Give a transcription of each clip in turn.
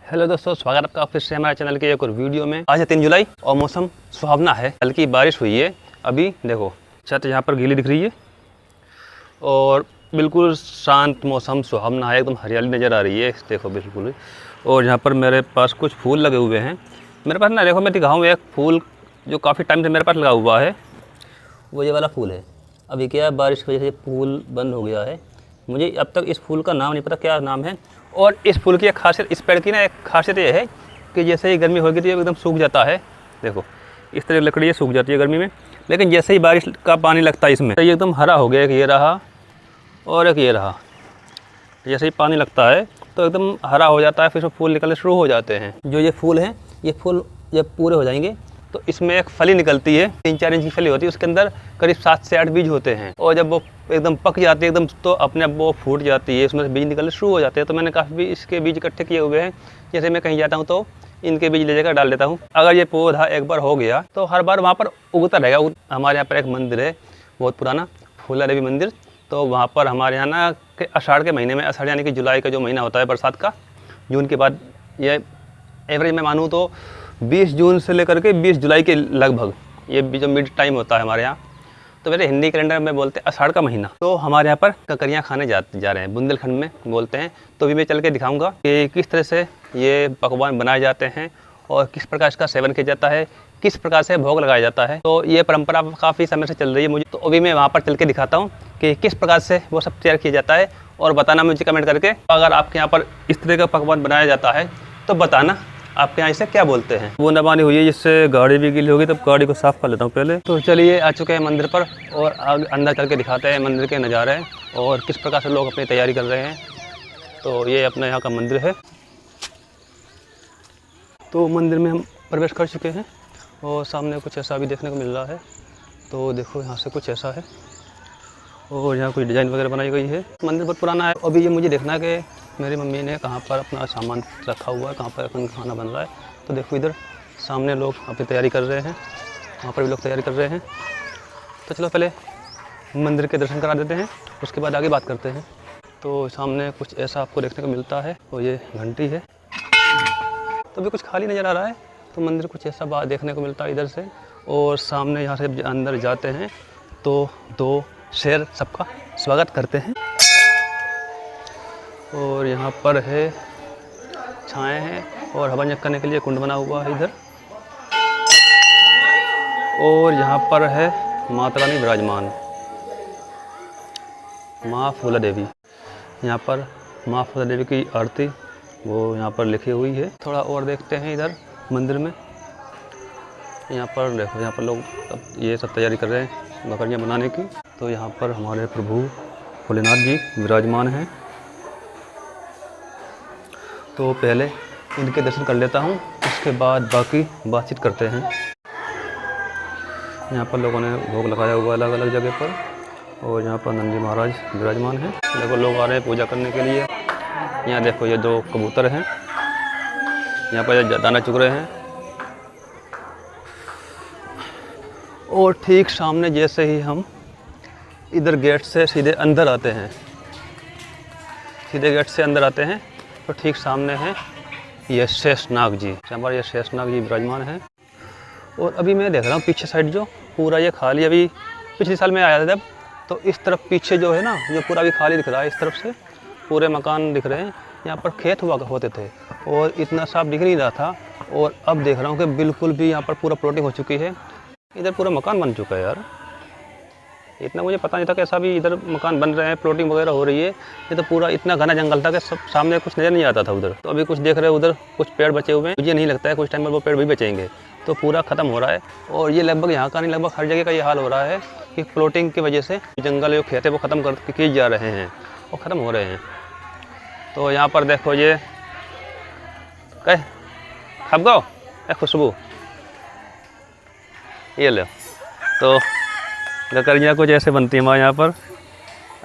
Hello दोस्तों, स्वागत है आपका फिर से हमारे चैनल के एक और वीडियो में। आज है 3 जुलाई और मौसम सुहावना है। हल्की बारिश हुई है। अभी देखो छत यहाँ पर गीली दिख रही है और बिल्कुल शांत मौसम सुहावना है। एकदम हरियाली नज़र आ रही है, देखो बिल्कुल। और यहाँ पर मेरे पास कुछ फूल लगे हुए हैं। मेरे पास ना देखो, मैं दिखाऊँ एक फूल जो काफ़ी टाइम से मेरे पास लगा हुआ है। वो ये वाला फूल है। अभी क्या बारिश की वजह से फूल बंद हो गया है। मुझे अब तक इस फूल का नाम नहीं पता क्या नाम है। और इस फूल की एक खासियत, इस पेड़ की ना एक खासियत ये है कि जैसे ही गर्मी होगी तो ये एकदम सूख जाता है। देखो इस तरह लकड़ी ये सूख जाती है गर्मी में, लेकिन जैसे ही बारिश का पानी लगता है इसमें तो ये एकदम हरा हो गया। एक ये रहा और एक ये रहा। जैसे ही पानी लगता है तो एकदम हरा हो जाता है, फिर फूल निकलने शुरू हो जाते हैं। जो ये फूल हैं, ये फूल जब पूरे हो जाएंगे तो इसमें एक फली निकलती है। 3-4 इंच की फली होती है। उसके अंदर करीब 7 से 8 बीज होते हैं और जब वो एकदम पक जाती है एकदम तो अपने आप वो फूट जाती है। उसमें से बीज निकलने शुरू हो जाते हैं। तो मैंने काफ़ी इसके बीज इकट्ठे किए हुए हैं। जैसे मैं कहीं जाता हूँ तो इनके बीज ले जाकर डाल देता हूँ। अगर ये पौधा एक बार हो गया तो हर बार वहाँ पर उगता रहेगा। हमारे यहाँ पर एक मंदिर है बहुत पुराना, फूला देवी मंदिर। तो वहाँ पर हमारे यहाँ ना आषाढ़ के महीने में, आषाढ़ यानी कि जुलाई का जो महीना होता है बरसात का, जून के बाद, ये एवरेज में मानूँ तो 20 जून से लेकर के 20 जुलाई के लगभग, ये जो मिड टाइम होता है हमारे यहाँ। तो मेरे हिंदी कैलेंडर में बोलते हैं आषाढ़ का महीना। तो हमारे यहाँ पर ककरियाँ खाने जा रहे हैं, बुंदेलखंड में बोलते हैं। तो भी मैं चल के दिखाऊंगा कि किस तरह से ये पकवान बनाए जाते हैं और किस प्रकार इसका सेवन किया जाता है, किस प्रकार से भोग लगाया जाता है। तो ये परंपरा काफ़ी समय से चल रही है मुझे। तो अभी मैं वहाँ पर चल के दिखाता हूँ कि किस प्रकार से वो सब तैयार किया जाता है। और बताना मुझे कमेंट करके, अगर आपके यहाँ पर इस तरह का पकवान बनाया जाता है तो बताना आपके यहाँ इसे क्या बोलते हैं। वो नबानी हुई है जिससे गाड़ी भी गीली होगी, तब गाड़ी को साफ़ कर लेता हूँ पहले। तो चलिए आ चुके हैं मंदिर पर और अंदर चल के दिखाते हैं मंदिर के नज़ारे और किस प्रकार से लोग अपनी तैयारी कर रहे हैं। तो ये अपने यहाँ का मंदिर है। तो मंदिर में हम प्रवेश कर चुके हैं और सामने कुछ ऐसा भी देखने को मिल रहा है। तो देखो यहाँ से कुछ ऐसा है और यहाँ कुछ डिज़ाइन वगैरह बनाई गई है। मंदिर बहुत पुराना है। अभी ये मुझे देखना है कि मेरी मम्मी ने कहाँ पर अपना सामान रखा हुआ है, कहाँ पर अपन खाना बन रहा है। तो देखो इधर सामने लोग अपनी तैयारी कर रहे हैं, वहाँ पर भी लोग तैयारी कर रहे हैं। तो चलो पहले मंदिर के दर्शन करा देते हैं, उसके बाद आगे बात करते हैं। तो सामने कुछ ऐसा आपको देखने को मिलता है और ये घंटी है। तो अभी कुछ खाली नज़र आ रहा है। तो मंदिर कुछ ऐसा बात देखने को मिलता है इधर से। और सामने यहाँ से अंदर जाते हैं तो 2 शेर सबका स्वागत करते हैं। और यहाँ पर है छाएँ हैं और हवन यज्ञ करने के लिए कुंड बना हुआ है इधर। और यहाँ पर है माता रानी विराजमान, माँ फूला देवी। यहाँ पर माँ फूला देवी की आरती वो यहाँ पर लिखी हुई है। थोड़ा और देखते हैं इधर मंदिर में। यहाँ पर देखो, यहाँ पर लोग अब ये सब तैयारी कर रहे हैं बकरियाँ बनाने की। तो यहाँ पर हमारे प्रभु भोलेनाथ जी विराजमान हैं। तो पहले इनके दर्शन कर लेता हूँ, उसके बाद बाकी बातचीत करते हैं। यहाँ पर लोगों ने भोग लगाया हुआ अलग अलग जगह पर। और यहाँ पर नंदी महाराज विराजमान हैं। देखो लोग आ रहे हैं पूजा करने के लिए। यहाँ देखो ये 2 कबूतर हैं, यहाँ पर दाना चुग रहे हैं। और ठीक सामने जैसे ही हम इधर गेट से सीधे अंदर आते हैं, सीधे गेट से अंदर आते हैं तो ठीक सामने है ये शेषनाग जी। हमारे ये शेषनाग जी विराजमान हैं। और अभी मैं देख रहा हूँ पीछे साइड जो पूरा ये खाली, अभी पिछले साल में आया था जब, तो इस तरफ पीछे जो है ना, जो पूरा अभी खाली दिख रहा है, इस तरफ से पूरे मकान दिख रहे हैं। यहाँ पर खेत हुआ होते थे और इतना साफ दिख नहीं रहा था। और अब देख रहा हूँ कि बिल्कुल भी यहाँ पर पूरा प्लॉटिंग हो चुकी है। इधर पूरा मकान बन चुका है यार। इतना मुझे पता नहीं था कि ऐसा भी इधर मकान बन रहे हैं, प्लॉटिंग वगैरह हो रही है। ये तो पूरा इतना घना जंगल था कि सब सामने कुछ नज़र नहीं आता था उधर। तो अभी कुछ देख रहे हैं उधर कुछ पेड़ बचे हुए हैं। मुझे नहीं लगता है कुछ टाइम में वो पेड़ भी बचेंगे। तो पूरा ख़त्म हो रहा है। और ये लगभग यहाँ का नहीं, लगभग हर जगह का ये हाल हो रहा है कि प्लॉटिंग की वजह से जंगल जो खेत है वो ख़त्म कर किए जा रहे हैं और ख़त्म हो रहे हैं। तो यहाँ पर देखो ये कह खप गाओ खुशबू, ये लो। तो गकरियाँ कुछ ऐसे बनती हैं हमारे यहाँ पर,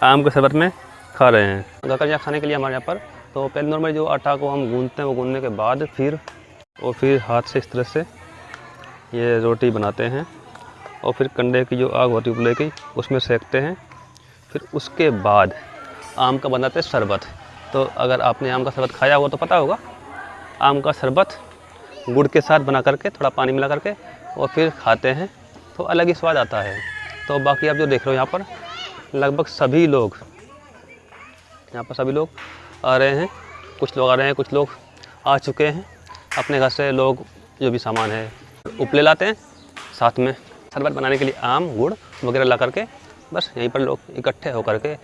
आम के शरबत में खा रहे हैं। गकरियाँ खाने के लिए हमारे यहाँ पर तो पहले नॉर्मल जो आटा को हम गूंदते हैं, वो गूंदने के बाद फिर हाथ से इस तरह से ये रोटी बनाते हैं और फिर कंडे की जो आग होती है उपले की, उसमें सेकते हैं। फिर उसके बाद आम का बनाते हैं शरबत। तो अगर आपने आम का शरबत खाया हुआ तो पता होगा आम का शरबत गुड़ के साथ बना करके, थोड़ा पानी मिला करके और फिर खाते हैं तो अलग ही स्वाद आता है। तो बाकी आप जो देख रहे हो यहाँ पर लगभग सभी लोग, यहाँ पर सभी लोग आ रहे हैं, कुछ लोग आ रहे हैं, कुछ लोग आ चुके हैं। अपने घर से लोग जो भी सामान है उपले लाते हैं, साथ में शरबत बनाने के लिए आम गुड़ वगैरह ला करके बस यहीं पर लोग इकट्ठे होकर के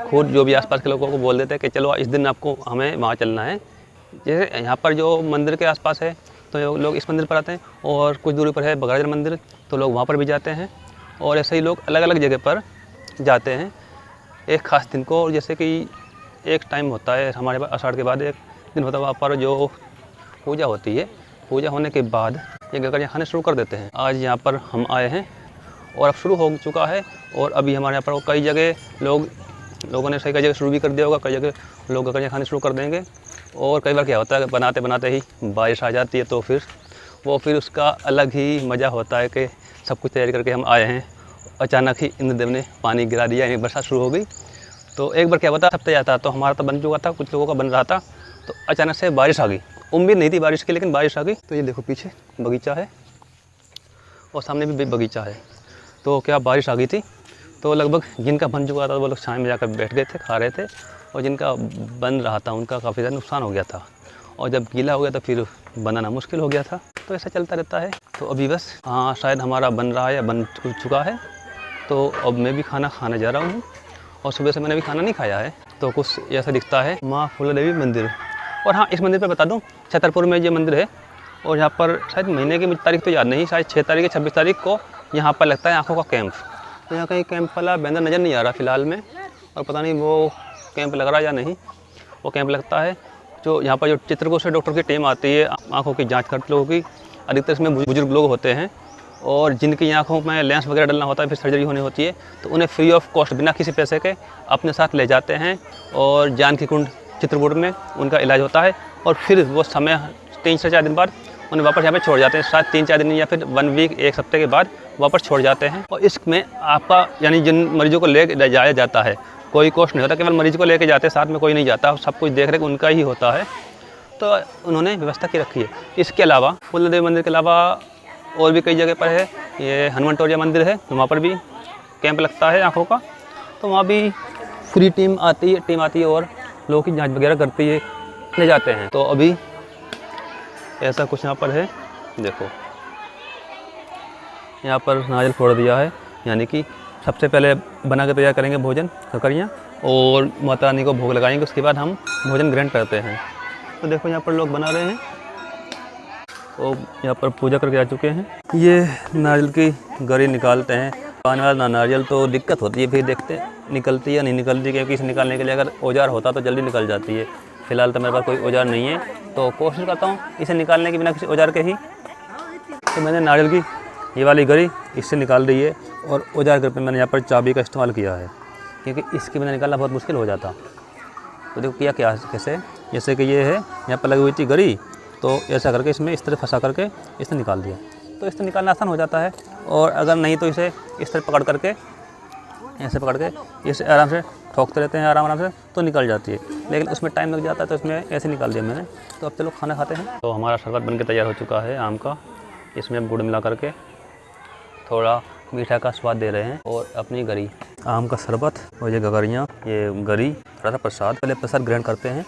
खुद जो भी आसपास के लोगों को बोल देते हैं कि चलो इस दिन आपको हमें वहाँ चलना है। जैसे यहाँ पर जो मंदिर के आसपास है तो लोग इस मंदिर पर आते हैं, और कुछ दूरी पर है बगराजन मंदिर तो लोग वहाँ पर भी जाते हैं, और ऐसे ही लोग अलग अलग जगह पर जाते हैं एक ख़ास दिन को। जैसे कि एक टाइम होता है हमारे पास, आषाढ़ के बाद एक दिन होता है वहाँ पर जो पूजा होती है, पूजा होने के बाद ये गगरियाँ खाने शुरू कर देते हैं। आज यहाँ पर हम आए हैं और अब शुरू हो चुका है, और अभी हमारे यहाँ पर कई जगह लोगों ने कई जगह शुरू भी कर दिया होगा, कई जगह लोग गगरियाँ खाने शुरू कर देंगे। और कई बार क्या होता है बनाते बनाते ही बारिश आ जाती है, तो फिर उसका अलग ही मज़ा होता है कि सब कुछ तैयारी करके हम आए हैं, अचानक ही इंद्रदेव ने पानी गिरा दिया, यानी बरसात शुरू हो गई। तो एक बार क्या होता सब तैयार था, तो हमारा तो बन चुका था, कुछ लोगों का बन रहा था, तो अचानक से बारिश आ गई। उम्मीद नहीं थी बारिश की, लेकिन बारिश आ गई। तो ये देखो पीछे बगीचा है और सामने भी बगीचा है। तो क्या बारिश आ गई थी, तो लगभग जिनका बन चुका था वो लोग छाँव में जाकर बैठ गए थे, खा रहे थे, और जिनका बन रहा था उनका काफ़ी ज़्यादा नुकसान हो गया था, और जब गीला हो गया तो फिर बनाना मुश्किल हो गया था। तो ऐसा चलता रहता है। तो अभी बस शायद हमारा बन रहा है या बन चुका है, तो अब मैं भी खाना खाने जा रहा हूँ, और सुबह से मैंने भी खाना नहीं खाया है। तो कुछ ऐसा दिखता है माँ फूला देवी मंदिर। और हाँ, इस मंदिर पर बता दूँ, छतरपुर में ये मंदिर है, और यहाँ पर शायद महीने की मुझे तारीख तो याद नहीं, शायद 6 तारीख या 26 तारीख को यहाँ पर लगता है आँखों का कैंप। तो यहाँ कहीं कैंप वाला बैनर नज़र नहीं आ रहा फ़िलहाल में, और पता नहीं वो कैंप लग रहा है या नहीं। वो कैंप लगता है जो यहाँ पर जो चित्रकूट से डॉक्टर की टीम आती है आँखों की जांच करते लोगों की। अधिकतर इसमें बुजुर्ग लोग होते हैं, और जिनकी आँखों में लेंस वगैरह डलना होता है, फिर सर्जरी होनी होती है, तो उन्हें फ्री ऑफ कॉस्ट बिना किसी पैसे के अपने साथ ले जाते हैं, और जानकी कुंड चित्रकूट में उनका इलाज होता है। और फिर वो समय 3 से 4 दिन बाद उन्हें वापस यहाँ पे छोड़ जाते हैं, शायद 3-4 दिन या फिर 1 वीक 1 हफ्ते के बाद वापस छोड़ जाते हैं। और इसमें आपका यानी जिन मरीजों को ले जाया जाता है कोई कॉस्ट नहीं होता, केवल मरीज को लेके जाते हैं, साथ में कोई नहीं जाता, सब कुछ देख रेख उनका ही होता है। तो उन्होंने व्यवस्था की रखी है। इसके अलावा फूलदेव मंदिर के अलावा और भी कई जगह पर है, ये हनुमान टोरिया मंदिर है, तो वहाँ पर भी कैंप लगता है आँखों का, तो वहाँ भी पूरी टीम आती है और लोगों की जांच वगैरह करती है, ले जाते हैं। तो अभी ऐसा कुछ यहाँ पर है, देखो यहाँ पर नारियल फोड़ दिया है, यानी कि सबसे पहले बना के तैयार करेंगे भोजन गगरियाँ, और माता रानी को भोग लगाएंगे, उसके बाद हम भोजन ग्रहण करते हैं। तो देखो यहाँ पर लोग बना रहे हैं, तो यहाँ पर पूजा करके आ चुके हैं। ये नारियल की गरी निकालते हैं, पानी वाला नारियल तो दिक्कत होती है, फिर देखते हैं निकलती है या नहीं निकलती, क्योंकि इसे निकालने के लिए अगर औजार होता तो जल्दी निकल जाती है। फ़िलहाल तो मेरे पास कोई औजार नहीं है, तो कोशिश करता हूँ इसे निकालने के बिना किसी औजार के ही। तो मैंने नारियल की ये वाली गरी इससे निकाल दी है, और औजार घर पर मैंने यहाँ पर चाबी का इस्तेमाल किया है, क्योंकि इसके बिना निकालना बहुत मुश्किल हो जाता। तो देखो किया क्या कैसे, जैसे कि ये है यहाँ पर लगी हुई थी गरी, तो ऐसा करके इसमें इस तरह फंसा करके इसने निकाल दिया, तो इससे निकालना आसान हो जाता है। और अगर नहीं तो इसे इस तरह पकड़ करके ऐसे पकड़ के इसे आराम से ठोकते रहते हैं, आराम से तो निकल जाती है, लेकिन उसमें टाइम लग जाता है, तो इसमें ऐसे निकाल दिया मैंने। तो अब चलो खाना खाते हैं। तो हमारा शरबत बनके तैयार हो चुका है आम का, इसमें हम गुड़ मिला करके थोड़ा मीठा का स्वाद दे रहे हैं, और अपनी गरी आम का शरबत और ये गगरियाँ, ये गरी, थोड़ा सा प्रसाद। पहले प्रसाद ग्रहण करते हैं।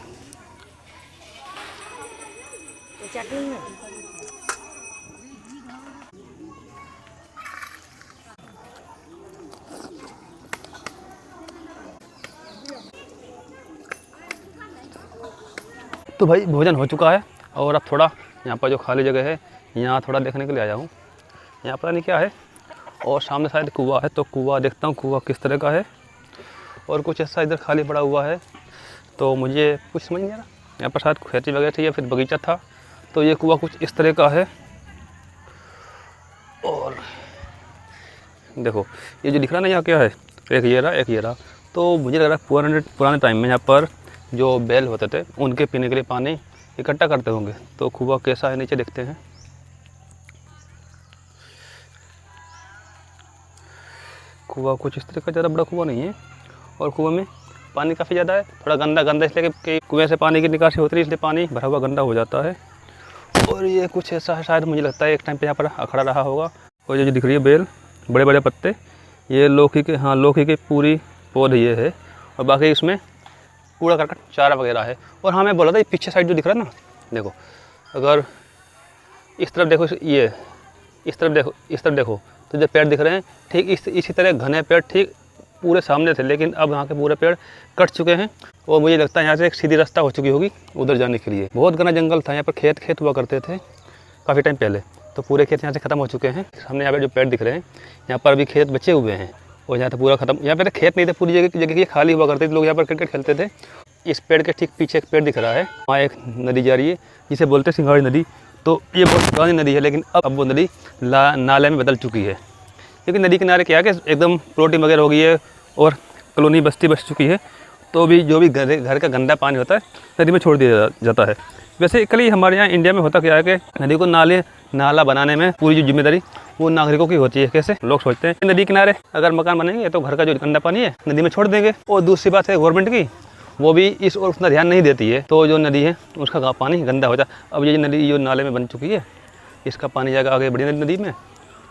तो भाई भोजन हो चुका है, और अब थोड़ा यहाँ पर जो खाली जगह है यहाँ थोड़ा देखने के लिए आया हूँ। यहाँ पता नहीं क्या है, और सामने शायद कुआं है, तो कुआं देखता हूँ कुआं किस तरह का है, और कुछ ऐसा इधर खाली पड़ा हुआ है, तो मुझे कुछ समझ नहीं आ रहा। यहाँ पर शायद खेती वगैरह थी या फिर बगीचा था, तो ये कुआं कुछ इस तरह का है। और देखो ये जो दिख रहा है ना, यहाँ क्या है, एक ये रहा, एक ये रहा। तो मुझे लग रहा है पुराने टाइम में यहाँ पर जो बैल होते थे उनके पीने के लिए पानी इकट्ठा करते होंगे। तो कुआं कैसा है नीचे देखते हैं। कुआं कुछ इस तरह का, ज़्यादा बड़ा कुआं नहीं है, और कुएं में पानी काफ़ी ज़्यादा है, थोड़ा गंदा इसलिए कि कुएं से पानी की निकासी होती है, इसलिए पानी भरा हुआ गंदा हो जाता है। और ये कुछ ऐसा है, शायद मुझे लगता है एक टाइम पे यहाँ पर अखड़ा रहा होगा। और ये जो दिख रही है बेल, बड़े बड़े पत्ते, ये लौकी के, हाँ लौकी की पूरी पौध ये है। और बाकी इसमें कूड़ा करकट चारा वगैरह है। और हाँ मैं बोला था ये पीछे साइड जो दिख रहा है ना, देखो अगर इस तरफ देखो, ये इस तरफ देखो तो जो पेड़ दिख रहे हैं ठीक इसी तरह घने पेड़ ठीक पूरे सामने थे, लेकिन अब यहाँ के पूरे पेड़ कट चुके हैं। और मुझे लगता है यहाँ से एक सीधी रास्ता हो चुकी होगी उधर जाने के लिए। बहुत घना जंगल था, यहाँ पर खेत हुआ करते थे काफ़ी टाइम पहले, तो पूरे खेत यहाँ से ख़त्म हो चुके हैं। सामने यहाँ पे जो पेड़ दिख रहे हैं, यहाँ पर अभी खेत बचे हुए हैं। और यहाँ तो पूरा ख़त्म, यहाँ पे खेत नहीं थे, पूरी जगह ये खाली हुआ करते थे, लोग यहाँ पर क्रिकेट खेलते थे। इस पेड़ के ठीक पीछे एक पेड़ दिख रहा है, वहाँ एक नदी जा रही है जिसे बोलते हैं सिंघाड़ी नदी। तो ये बहुत पुरानी नदी है, लेकिन अब वो नदी नाले में बदल चुकी है, क्योंकि नदी किनारे क्या है कि एकदम प्लॉटिंग वगैरह हो गई है और कॉलोनी बस्ती बस चुकी है। तो भी जो भी घर का गंदा पानी होता है नदी में छोड़ दिया जाता है। वैसे कल हमारे यहाँ इंडिया में होता क्या है कि नदी को नाला बनाने में पूरी जो जिम्मेदारी वो नागरिकों की होती है। कैसे लोग सोचते हैं नदी किनारे अगर मकान बनेंगे तो घर का जो गंदा पानी है नदी में छोड़ देंगे। और दूसरी बात है गवर्नमेंट की, वो भी इस ओर उतना ध्यान नहीं देती है, तो जो नदी है उसका पानी गंदा हो जाता है। अब ये नदी जो नाले में बन चुकी है, इसका पानी जाएगा आगे बड़ी नदी में,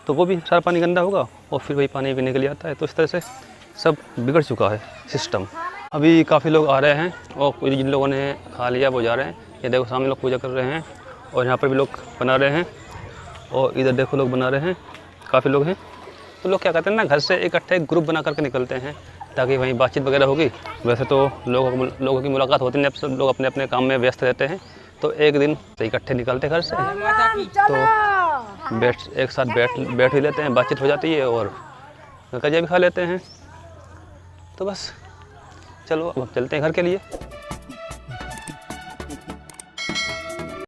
तो वो भी सारा पानी गंदा होगा और फिर वही पानी पीने के लिए आता है। तो इस तरह से सब बिगड़ चुका है सिस्टम। अभी काफ़ी लोग आ रहे हैं और जिन लोगों ने खा लिया वो जा रहे हैं। ये देखो सामने लोग पूजा कर रहे हैं और यहाँ पर भी लोग बना रहे हैं और इधर देखो लोग बना रहे हैं, काफ़ी लोग हैं। तो लोग क्या करते हैं ना, घर से इकट्ठे ग्रुप बना करके निकलते हैं ताकि वहीं बातचीत वगैरह होगी। वैसे तो लोगों की मुलाकात होती नहीं, सब लोग अपने अपने काम में व्यस्त रहते हैं। तो एक दिन से इकट्ठे निकलते घर से, तो एक साथ बैठ ही लेते हैं, बातचीत हो जाती है और गजा भी खा लेते हैं। तो बस चलो अब चलते हैं घर के लिए।